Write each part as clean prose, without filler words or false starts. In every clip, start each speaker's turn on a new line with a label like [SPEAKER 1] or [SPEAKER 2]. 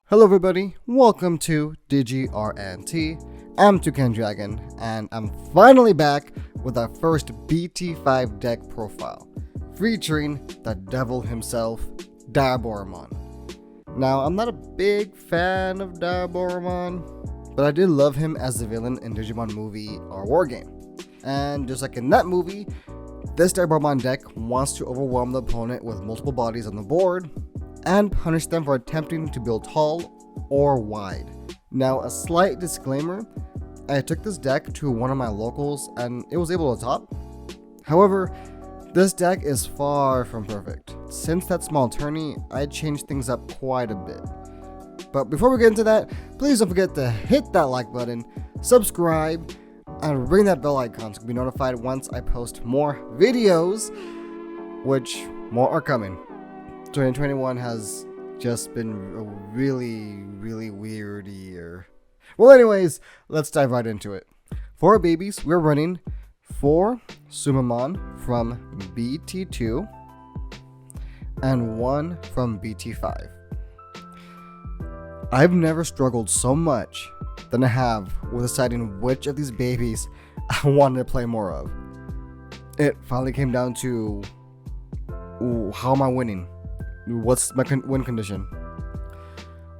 [SPEAKER 1] Hello everybody, welcome to DigiR&T. I'm Toucan Dragon, and I'm finally back with our first BT5 deck profile, featuring the devil himself, Diaboromon. Now, I'm not a big fan of Diaboromon, but I did love him as the villain in Digimon movie or war game. And just like in that movie, this Diaboromon deck wants to overwhelm the opponent with multiple bodies on the board, and punish them for attempting to build tall or wide. Now, a slight disclaimer, I took this deck to one of my locals and it was able to top. However, this deck is far from perfect. Since that small tourney, I changed things up quite a bit. But before we get into that, please don't forget to hit that like button, subscribe, and ring that bell icon so you can be notified once I post more videos, which more are coming. 2021 has just been a really weird year. Well, anyways, let's dive right into it. For our babies, we're running 4 Sumamon from BT2 and 1 from BT5. I've never struggled so much than I have with deciding which of these babies I wanted to play more of. It finally came down to, how am I winning? What's my win condition?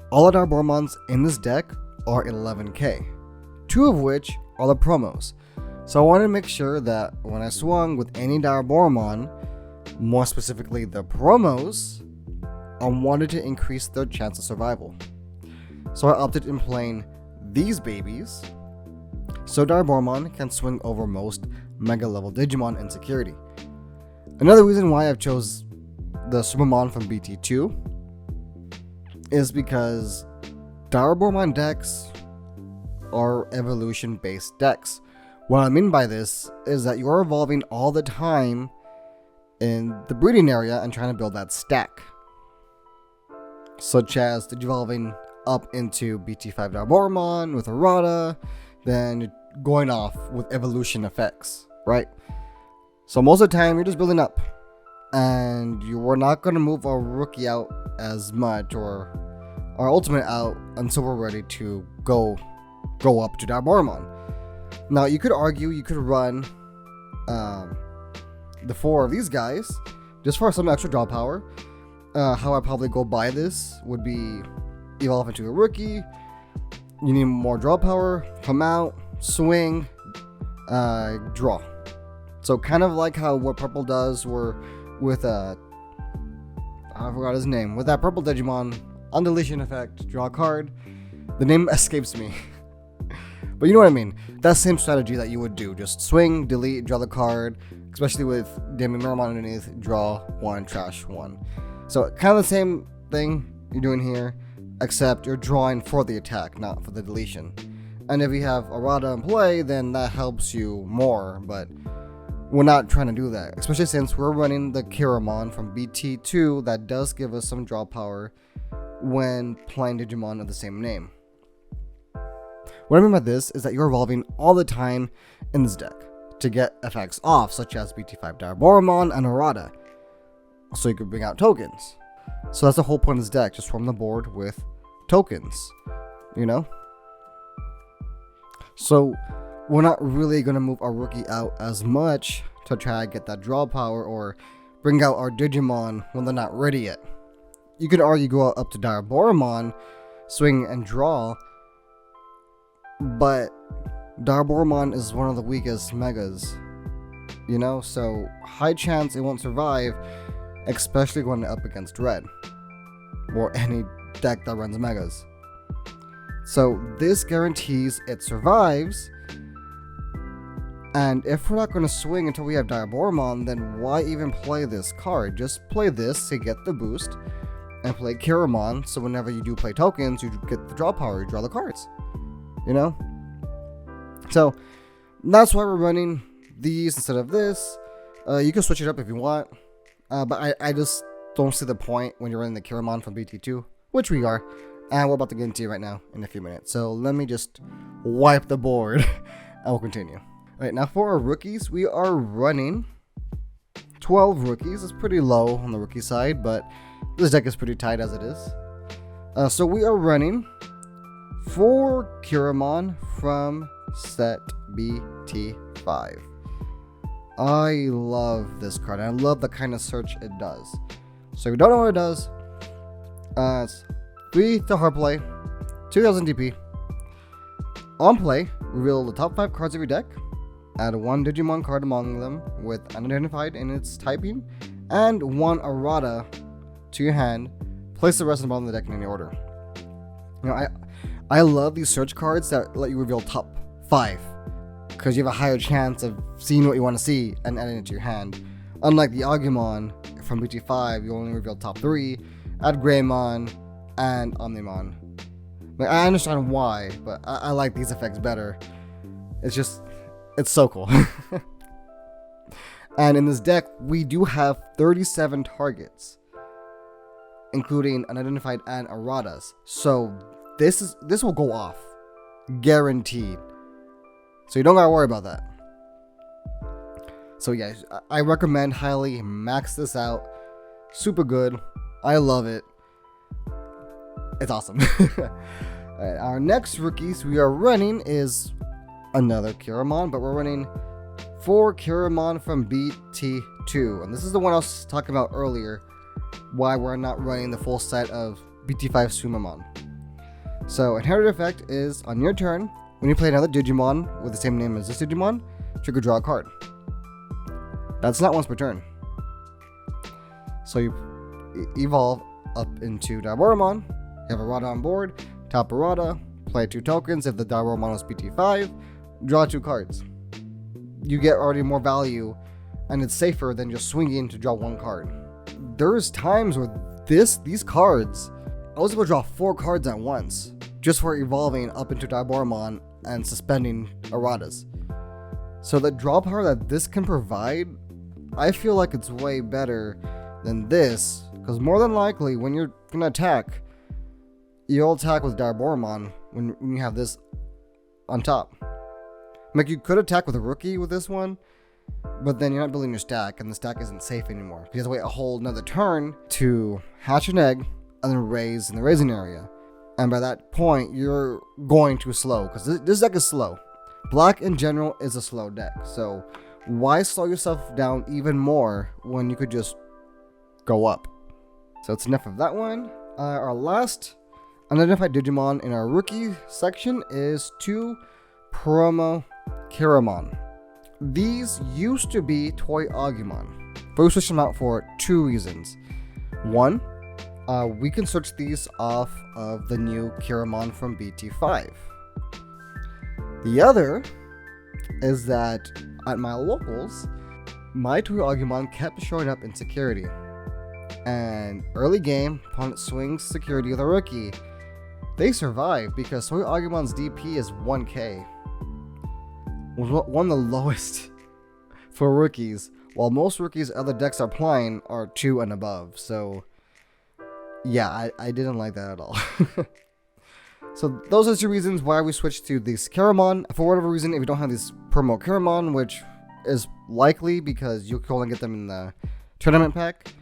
[SPEAKER 1] All of our Diaboromons in this deck are 11k, 2 of which are the promos. So I wanted to make sure that when I swung with any Diaboromon, more specifically the promos, I wanted to increase their chance of survival. So I opted in playing these babies, so Diaboromon can swing over most Mega level Digimon in security. Another reason why I've chose the Sumamon from BT2 is because Diaboromon decks are evolution based decks. What I mean by this is that you're evolving all the time in the breeding area and trying to build that stack, such as evolving up into BT5 Diaboromon with Errata, then going off with evolution effects, right? So most of the time you're just building up, and you are not going to move our rookie out as much or our ultimate out until we're ready to go up to Diaboromon. Now, you could argue you could run the 4 of these guys just for some extra draw power. How I probably go by this would be evolve into a rookie. You need more draw power, come out, swing, draw. So kind of like how what purple does with I forgot his name, with that purple Digimon on deletion effect, draw a card. The name escapes me. But you know what I mean. That same strategy that you would do. Just swing, delete, draw the card, especially with Diaboromon underneath, draw 1, trash 1. So kind of the same thing you're doing here, except you're drawing for the attack, not for the deletion. And if you have Errata in play, then that helps you more, but we're not trying to do that, especially since we're running the Kiraman from BT2 that does give us some draw power when playing Digimon of the same name. What I mean by this is that you're evolving all the time in this deck to get effects off, such as BT5 Diaboromon and Errata, so you can bring out tokens. So that's the whole point of this deck, just from the board with tokens, you know? So we're not really going to move our rookie out as much to try to get that draw power or bring out our Digimon when they're not ready yet. You could argue go up to Diaboromon, swing and draw, but Diaboromon is one of the weakest megas, you know, so high chance it won't survive, especially going up against red or any deck that runs megas. So this guarantees it survives. And if we're not going to swing until we have Diaboromon, then why even play this card? Just play this to get the boost, and play Kiraman, so whenever you do play tokens, you get the draw power, you draw the cards, you know? So that's why we're running these instead of this. You can switch it up if you want, but I just don't see the point when you're running the Kiraman from BT2, which we are, and we're about to get into right now in a few minutes. So let me just wipe the board, and we'll continue. Alright, now for our rookies, we are running 12 rookies. It's pretty low on the rookie side, but this deck is pretty tight as it is. So we are running 4 Kiraman from set BT5. I love this card. I love the kind of search it does. So if you don't know what it does, it's 3 to hard play, 2000 DP. On play, reveal the top 5 cards of your deck, add 1 Digimon card among them with unidentified in its typing, and 1 errata to your hand. Place the rest of the bottom of the deck in any order. You know, I love these search cards that let you reveal top 5, because you have a higher chance of seeing what you want to see and adding it to your hand. Unlike the Agumon from BT5, you only reveal top 3, add Greymon and Omnimon. Like, I understand why, but I like these effects better. It's so cool. And in this deck, we do have 37 targets, including unidentified and erratas. So this will go off, guaranteed. So you don't gotta worry about that. So yeah, I recommend highly. Max this out. Super good. I love it. It's awesome. Alright, our next rookies we are running is another Kiraman, but we're running 4 Kiraman from BT2. And this is the one I was talking about earlier, why we're not running the full set of BT5 Shademon. So inherited effect is on your turn, when you play another Digimon with the same name as this Digimon, trigger draw a card. That's not once per turn. So you evolve up into Diaboromon, you have errata on board, top errata, play 2 tokens if the Diaboromon was BT5, draw 2 cards. You get already more value, and it's safer than just swinging to draw 1 card. There's times where these cards, I was able to draw 4 cards at once, just for evolving up into Diaboromon and suspending erratas. So the draw power that this can provide, I feel like it's way better than this, because more than likely when you're gonna attack, you'll attack with Diaboromon when you have this on top. Like, you could attack with a rookie with this one, but then you're not building your stack, and the stack isn't safe anymore. You have to wait a whole another turn to hatch an egg and then raise in the raising area. And by that point, you're going too slow, because this deck is slow. Black in general is a slow deck, so why slow yourself down even more when you could just go up? So it's enough of that one. Our last unidentified Digimon in our rookie section is 2 Promo Caramon. These used to be Toy Agumon, but we switched them out for 2 reasons. One, we can search these off of the new Kiraman from BT5. The other is that at my locals, my Toy Agumon kept showing up in security. And early game, opponent swings security with a rookie. They survive because Toy Agumon's DP is 1k. One of the lowest for rookies, while most rookies other decks are playing are 2 and above. So yeah, I didn't like that at all. So those are 2 reasons why we switched to this Kiraman. For whatever reason, if you don't have this Promo Caramon, which is likely because you can only get them in the tournament pack,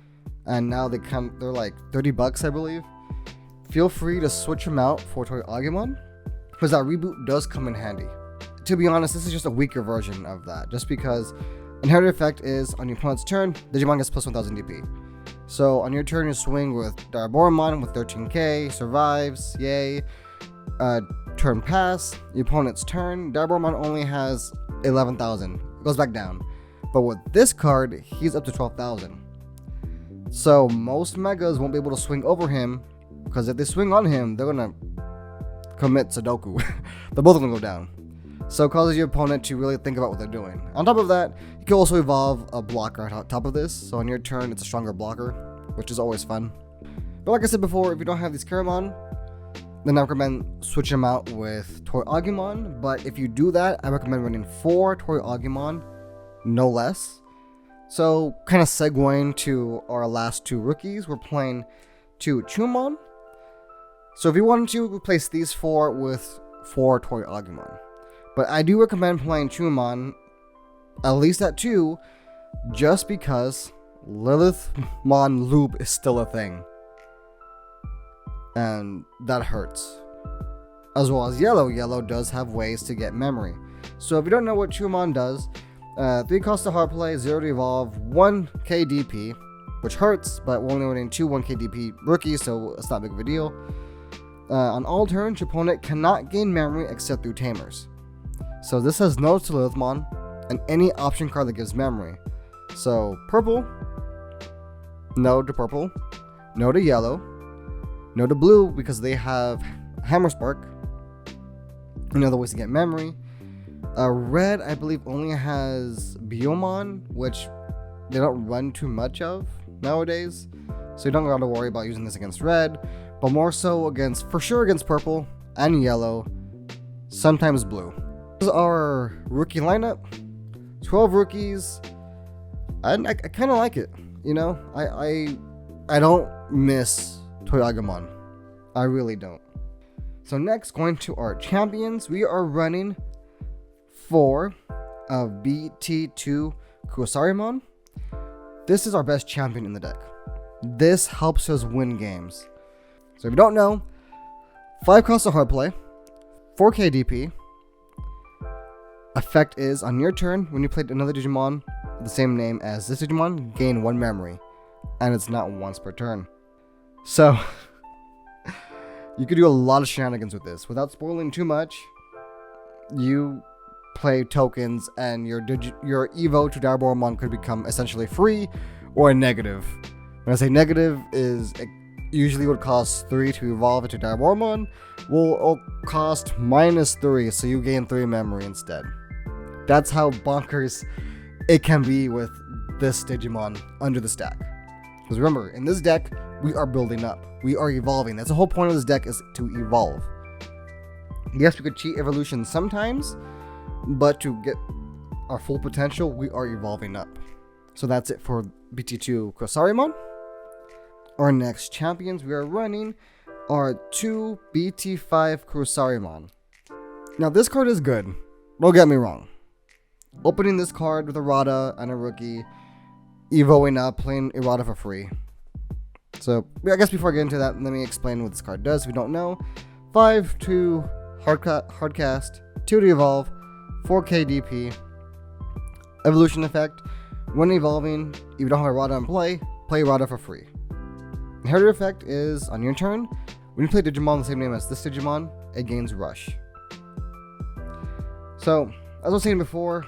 [SPEAKER 1] and now they're like $30, I believe. Feel free to switch them out for Toy Agumon, because that reboot does come in handy. To be honest, this is just a weaker version of that, just because inherited effect is on your opponent's turn, Digimon gets plus 1000 DP. So on your turn, you swing with Diaboromon with 13k, survives, yay. Turn pass, your opponent's turn, Diaboromon only has 11,000, goes back down. But with this card, he's up to 12,000. So most megas won't be able to swing over him, because if they swing on him, they're gonna commit Sudoku. They're both gonna go down. So it causes your opponent to really think about what they're doing. On top of that, you can also evolve a blocker on top of this. So on your turn, it's a stronger blocker, which is always fun. But like I said before, if you don't have these Kiraman, then I recommend switching them out with Toy Agumon. But if you do that, I recommend running 4 Toy Agumon, no less. So kind of segueing to our last 2 rookies, we're playing 2 Chumon. So if you wanted to replace these 4 with 4 Toy Agumon. But I do recommend playing Chumon at least at 2, just because Lilithmon Loop is still a thing. and that hurts. As well as yellow. Yellow does have ways to get memory. So if you don't know what Kiraman does, 3 cost to hard play, 0 to evolve, 1 KDP, which hurts, but we're only running 2 1 KDP rookies, so it's not big of a deal. On all turns, your opponent cannot gain memory except through Tamers. So this has no to Lithmon, and any option card that gives memory. So purple, no to purple, no to yellow, no to blue because they have Hammer Spark, and other ways to get memory. Red, I believe, only has Biomon, which they don't run too much of nowadays, so you don't got to worry about using this against red, but more so for sure against purple and yellow, sometimes blue. This is our rookie lineup. 12 rookies, and I kind of like it. You know, I don't miss Toyagamon. I really don't. So next, going to our champions, we are running 4 of BT2 Kusarimon. This is our best champion in the deck. This helps us win games. So if you don't know, 5 cost of hard play, 4 KDP. Effect is, on your turn, when you played another Digimon with the same name as this Digimon, gain 1 memory. And it's not once per turn. So, you could do a lot of shenanigans with this. Without spoiling too much, you play tokens and your Evo to Diaboromon could become essentially free or a negative. When I say negative, is it usually would cost 3 to evolve into Diaboromon, will cost -3, so you gain 3 memory instead. That's how bonkers it can be with this Digimon under the stack. Because remember, in this deck, we are building up. We are evolving. That's the whole point of this deck, is to evolve. Yes, we could cheat evolution sometimes, but to get our full potential, we are evolving up. So that's it for BT2 Kusarimon. Our next champions we are running are 2 BT5 Kusarimon. Now this card is good, don't get me wrong. Opening this card with Errata and a rookie, evoing up, playing Errata for free. So I guess before I get into that, let me explain what this card does if you don't know. 5 to hardcast, 2 to evolve, 4 KDP. Evolution effect, when evolving, if you don't have Errata in play Errata for free. Inherited effect is, on your turn, when you play Digimon the same name as this Digimon, it gains Rush. So, as I was saying before,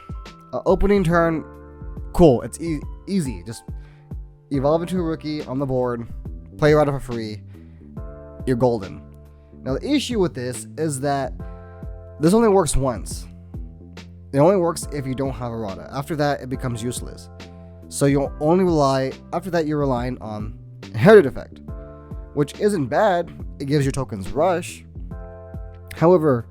[SPEAKER 1] opening turn, cool, it's easy. Just evolve into a rookie on the board, play Errata for free, you're golden. Now the issue with this is that this only works once. It only works if you don't have Errata. After that, it becomes useless. So you'll only after that you're relying on Inherited effect, which isn't bad. It gives your tokens Rush. However,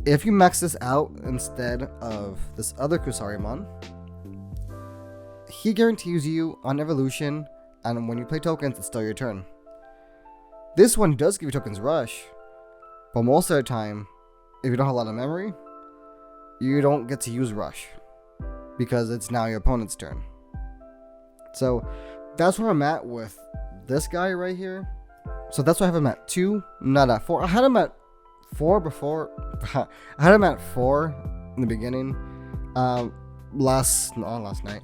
[SPEAKER 1] if you max this out instead of this other Kusarimon, he guarantees you on evolution, and when you play tokens, it's still your turn. This one does give you tokens Rush, but most of the time, if you don't have a lot of memory, you don't get to use Rush, because it's now your opponent's turn. So that's where I'm at with this guy right here. So that's why I have him at 2, not at 4. I had him at 4 before. I had him at 4 in the beginning. Last night.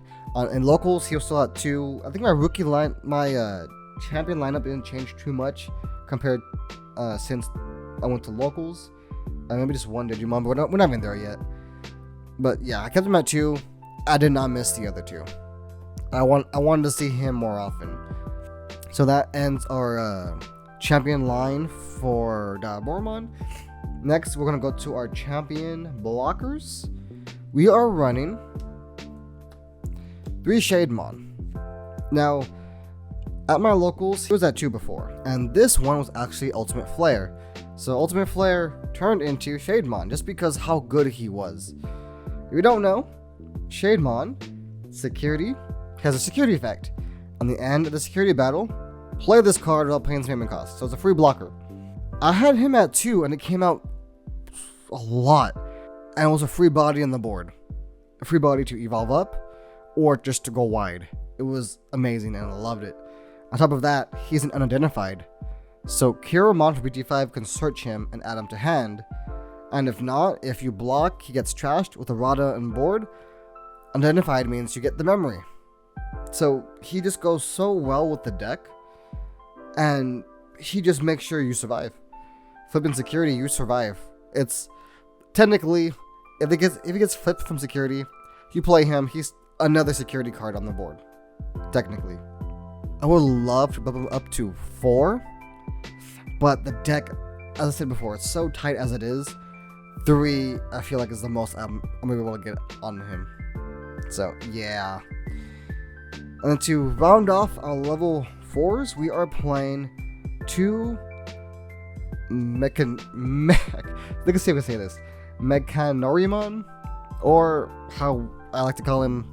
[SPEAKER 1] In locals, he was still at 2. I think my champion lineup didn't change too much compared since I went to locals. Maybe just 1 Digimon, but we're not even there yet. But yeah, I kept him at 2. I did not miss the other 2. I wanted to see him more often. So that ends our champion line for Diaboromon. Next, we're going to go to our champion blockers. We are running 3 Shademon. Now, at my locals, he was at 2 before. And this one was actually Ultimate Flare. So Ultimate Flare turned into Shademon just because how good he was. If you don't know, Shademon security has a security effect. On the end of the security battle, play this card without paying payment cost. So it's a free blocker. I had him at 2 and it came out a lot. And it was a free body on the board. A free body to evolve up or just to go wide. It was amazing and I loved it. On top of that, he's an unidentified. So Kiraman for BT5 can search him and add him to hand. And if not, if you block, he gets trashed with errata on board. Unidentified means you get the memory. So he just goes so well with the deck. And he just makes sure you survive. Flipping security, you survive. It's technically, if he gets flipped from security, you play him, he's another security card on the board. Technically. I would love to bump him up to 4. But the deck, as I said before, it's so tight as it is. 3, I feel like is the most I'm going to be able to get on him. So, yeah. And then to round off our level 4s, we are playing 2 Meganariman, or how I like to call him,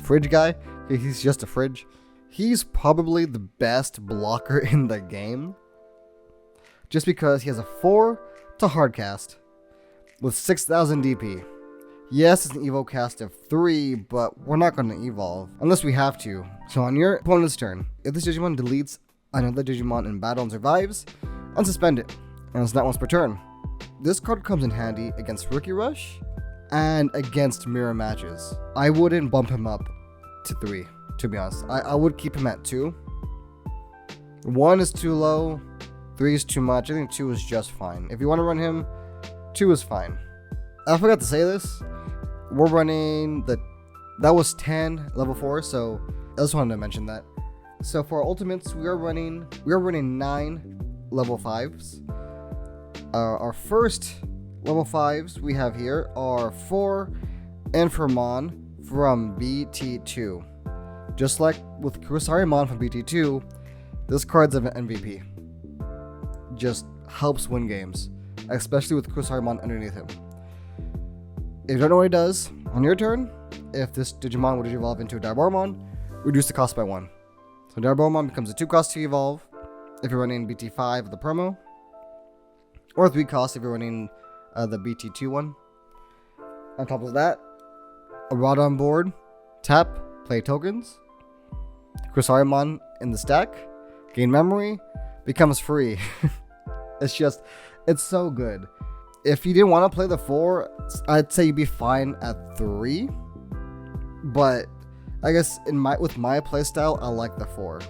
[SPEAKER 1] Fridge Guy. He's just a fridge. He's probably the best blocker in the game, just because he has a 4 to hardcast with 6000 DP. Yes, it's an evo cast of 3, but we're not going to evolve unless we have to. So on your opponent's turn, if this Digimon deletes another Digimon in battle and survives, unsuspend it, and it's not once per turn. This card comes in handy against Rookie Rush and against mirror matches. I wouldn't bump him up to 3, to be honest. I would keep him at 2. 1 is too low, 3 is too much. I think 2 is just fine. If you want to run him, 2 is fine. I forgot to say this. We're running that was 10 level 4, so I just wanted to mention that. So for our ultimates, we are running 9 level 5s. Our first level 5s we have here are 4 Inframon from BT2. Just like with Kusarimon from BT2, this card's an MVP. Just helps win games, especially with Kusarimon underneath him. If you don't know what he does, on your turn, if this Digimon would evolve into a Diaboromon, reduce the cost by 1. So Diaboromon becomes a 2 cost to evolve if you're running BT5 of the promo, or 3 cost if you're running the BT2 one. On top of that, a rod on board, tap, play tokens, Kusarimon in the stack, gain memory, becomes free. It's so good. If you didn't want to play the 4, I'd say you'd be fine at 3. But I guess with my playstyle, I like the 4.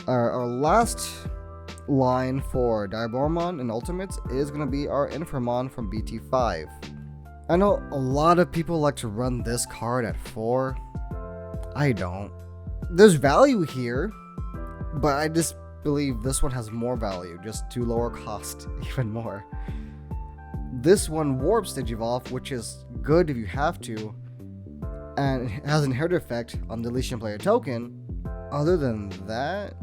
[SPEAKER 1] Our last line for Diaboromon and Ultimates is going to be our Inframon from BT5. I know a lot of people like to run this card at 4. I don't. There's value here, but I just believe this one has more value, just to lower cost even more. This one warps Digivolve, which is good if you have to, and it has an inherited effect on deletion player token. Other than that,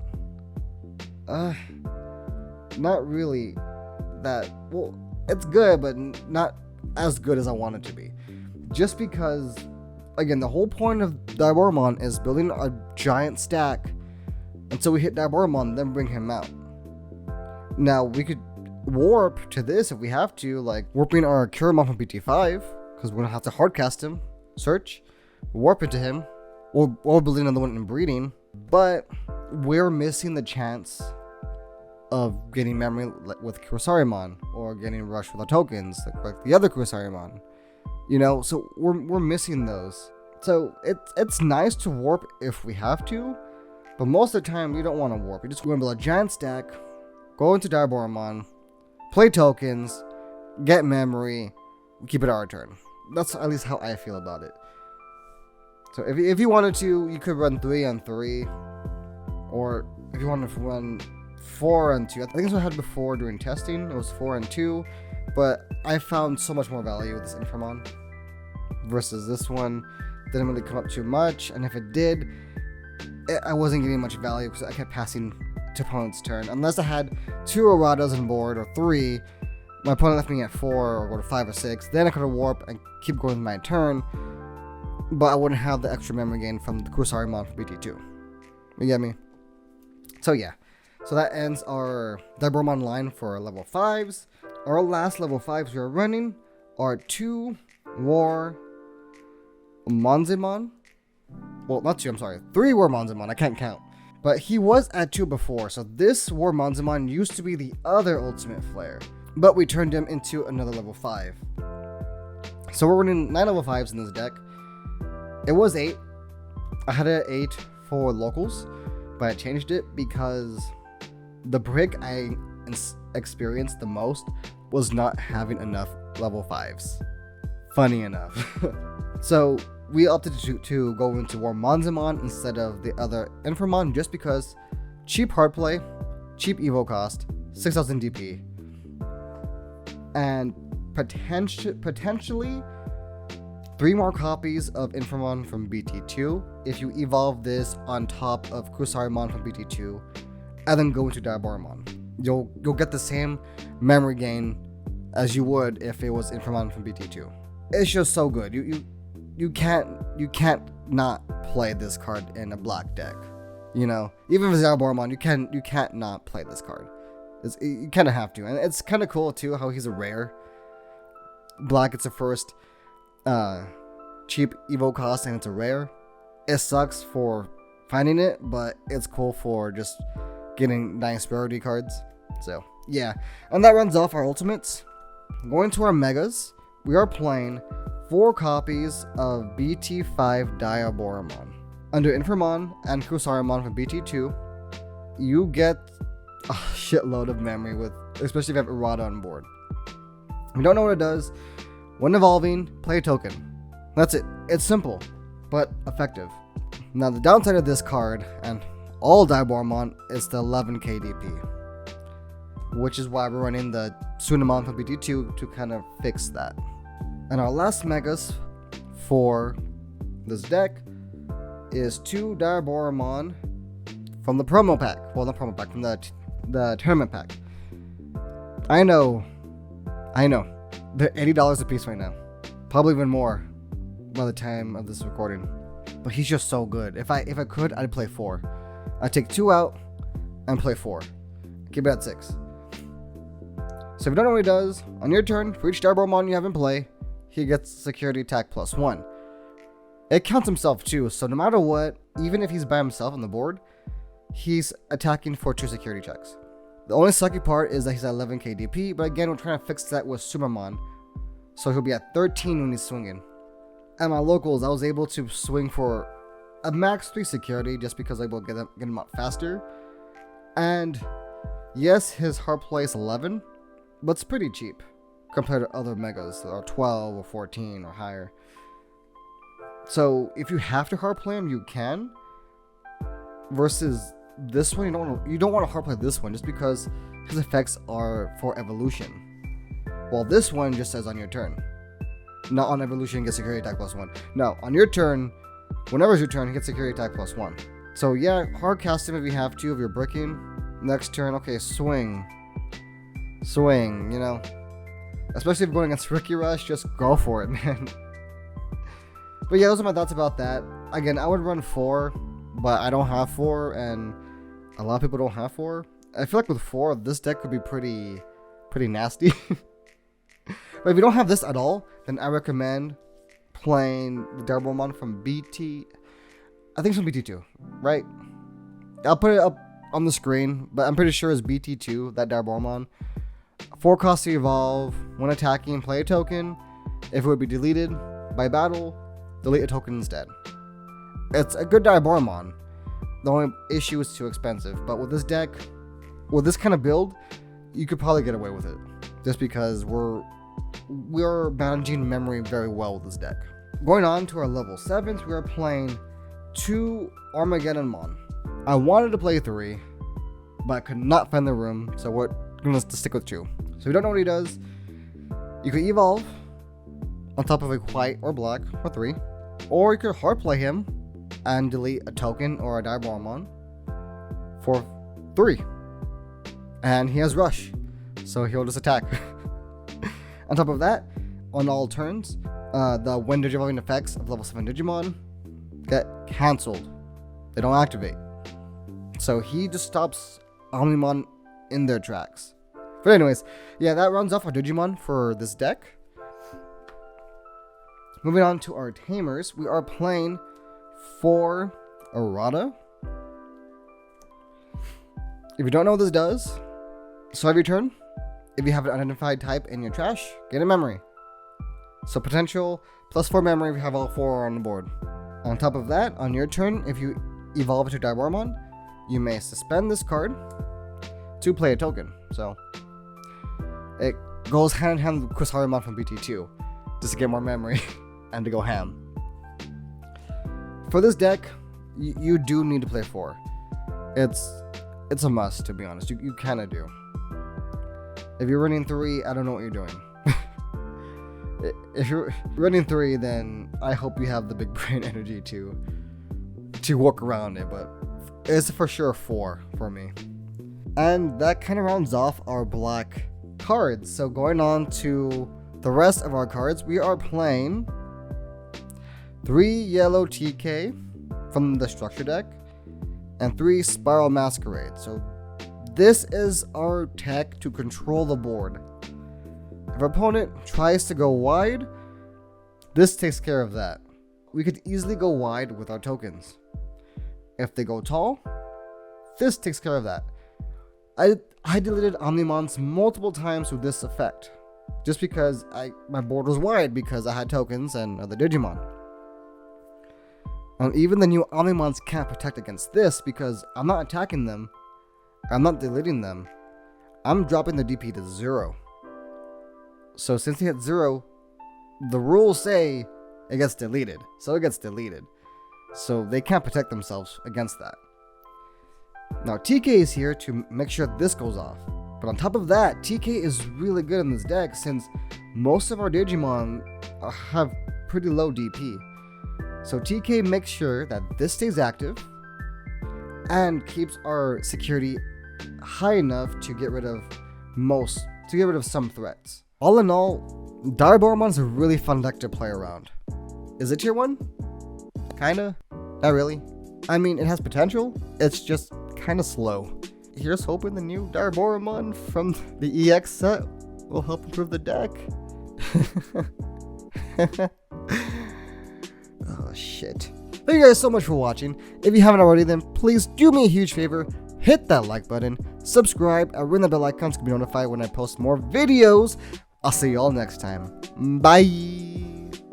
[SPEAKER 1] not really that well. It's good, but not as good as I want it to be. Just because, again, the whole point of Diaboromon is building a giant stack until we hit Diaboromon, then bring him out. Now, we could warp to this if we have to, like warping our Kiraman from BT5, because we're going to have to hardcast him, search, warp into him, or building another one in breeding, but we're missing the chance of getting memory with Kusarimon, or getting rush with the tokens, like the other Kusarimon. You know, so we're missing those. So it's nice to warp if we have to, but most of the time we don't want to warp. You just want to build a giant stack, go into Diaboromon, play tokens, get memory, keep it our turn. That's at least how I feel about it. So if you wanted to, you could run 3 on 3, or if you wanted to run 4 on 2. I think that's what I had before during testing. It was 4 and 2, but I found so much more value with this Inframon versus this one. Didn't really come up too much, and if it did, I wasn't getting much value because I kept passing to opponent's turn. Unless I had 2 erratas on board, or 3, my opponent left me at 4, or go to 5 or 6, then I could have warp and keep going with my turn, but I wouldn't have the extra memory gain from the Kusarimon from BT2. You get me? So yeah. So that ends our Diaboromon line for level 5s. Our last level 5s we are running are 2 War Monzimon. Well, not 2, I'm sorry. 3 War Monzimon, I can't count. But he was at 2 before, so this Warmonzamon used to be the other Ultimate Flare. But we turned him into another level 5. So we're running 9 level 5s in this deck. It was 8. I had it at 8 for locals, but I changed it because the break I experienced the most was not having enough level 5s. Funny enough. So we opted to go into Warmonzamon instead of the other Inframon just because cheap hard play, cheap evo cost, 6000 DP, and potentially 3 more copies of Inframon from BT2 if you evolve this on top of Kusarimon from BT2 and then go into Diaboromon. You'll get the same memory gain as you would if it was Inframon from BT2. It's just so good. You can't not play this card in a black deck. You know, even with Diaboromon, you can't not play this card. You kind of have to, and it's kind of cool too how he's a rare. Black, it's the first cheap evo cost, and it's a rare. It sucks for finding it, but it's cool for just getting nice rarity cards. So yeah, and that runs off our ultimates. Going to our megas, we are playing 4 copies of BT5 Diaboromon. Under Inframon and Kusarimon from BT2, you get a shitload of memory with, especially if you have Errata on board. If you don't know what it does, when evolving, play a token. That's it. It's simple, but effective. Now the downside of this card, and all Diaboromon, is the 11 KDP. Which is why we're running the Shademon from BT2 to kind of fix that. And our last megas for this deck is 2 Diaboromon from the promo pack. Well, not promo pack, from the tournament pack. I know. They're $80 a piece right now. Probably even more by the time of this recording. But he's just so good. If I could, I'd play 4. I'd take 2 out and play 4. Keep it at 6. So if you don't know what he does, on your turn, for each Diaboromon you have in play, he gets security attack +1. It counts himself too, so no matter what, even if he's by himself on the board, he's attacking for 2 security checks. The only sucky part is that he's at 11 KDP, but again, we're trying to fix that with Sumamon, so he'll be at 13 when he's swinging. At my locals, I was able to swing for a max 3 security just because I will get him out faster. And yes, his hard play is 11, but it's pretty cheap compared to other megas that are 12 or 14 or higher. So if you have to hard play him, you can. Versus this one, you don't want to hard play this one just because his effects are for evolution. While this one just says on your turn. Not on evolution, get security attack +1. No, on your turn, whenever it's your turn, he gets security attack +1. So yeah, hard cast him if you have to, if you're bricking. Next turn, okay, swing, you know. Especially if you're going against Ricky Rush, just go for it, man. But yeah, those are my thoughts about that. Again, I would run 4, but I don't have 4, and a lot of people don't have 4. I feel like with 4, this deck could be pretty nasty. But if you don't have this at all, then I recommend playing the Diaboromon from BT. I think it's from BT2, right? I'll put it up on the screen, but I'm pretty sure it's BT2, that Diaboromon. 4 costs to evolve. When attacking, play a token. If it would be deleted by battle, delete a token instead. It's a good Diaboromon. The only issue is too expensive. But with this deck, with this kind of build, you could probably get away with it. Just because we're managing memory very well with this deck. Going on to our level 7s, we are playing 2 Armageddonmon. I wanted to play 3, but I could not find the room, so we're going to stick with 2. So if you don't know what he does, you could evolve on top of a white or black for 3, or you could hard play him and delete a token or a Diaboromon for 3. And he has Rush, so he'll just attack. On top of that, on all turns, the when Digivolving effects of level 7 Digimon get cancelled. They don't activate. So he just stops Omnimon in their tracks. But anyways, yeah, that runs off our Digimon for this deck. Moving on to our Tamers, we are playing 4 Errata, If you don't know what this does, so every turn, if you have an unidentified type in your trash, get a memory. So potential +4 memory if you have all 4 on the board. On top of that, on your turn, if you evolve to Diaboromon, you may suspend this card to play a token. So it goes hand in hand with Kusarimon from BT2, just to get more memory and to go ham. For this deck, you do need to play 4. It's a must, to be honest. You kind of do. If you're running 3, I don't know what you're doing. If you're running 3, then I hope you have the big brain energy to work around it, but it's for sure 4 for me. And that kind of rounds off our black cards. So going on to the rest of our cards, we are playing 3 yellow TK from the structure deck and 3 Spiral Masquerade. So this is our tech to control the board. If our opponent tries to go wide, this takes care of that. We could easily go wide with our tokens. If they go tall, this takes care of that. I deleted Omnimons multiple times with this effect, just because my board was wide because I had tokens and other Digimon. And even the new Omnimons can't protect against this because I'm not attacking them, I'm not deleting them, I'm dropping the DP to 0. So since he hit 0, the rules say it gets deleted. So it gets deleted. So they can't protect themselves against that. Now TK is here to make sure this goes off. But on top of that, TK is really good in this deck since most of our Digimon have pretty low DP. So TK makes sure that this stays active and keeps our security high enough to get rid of some threats. All in all, Diaboromon's a really fun deck to play around. Is it tier 1? Kinda. Not really. I mean, it has potential, it's just kinda slow. Here's hoping the new Diaboromon from the EX set will help improve the deck. Oh shit. Thank you guys so much for watching. If you haven't already, then please do me a huge favor. Hit that like button, subscribe, and ring the bell icon to be notified when I post more videos. I'll see you all next time. Bye!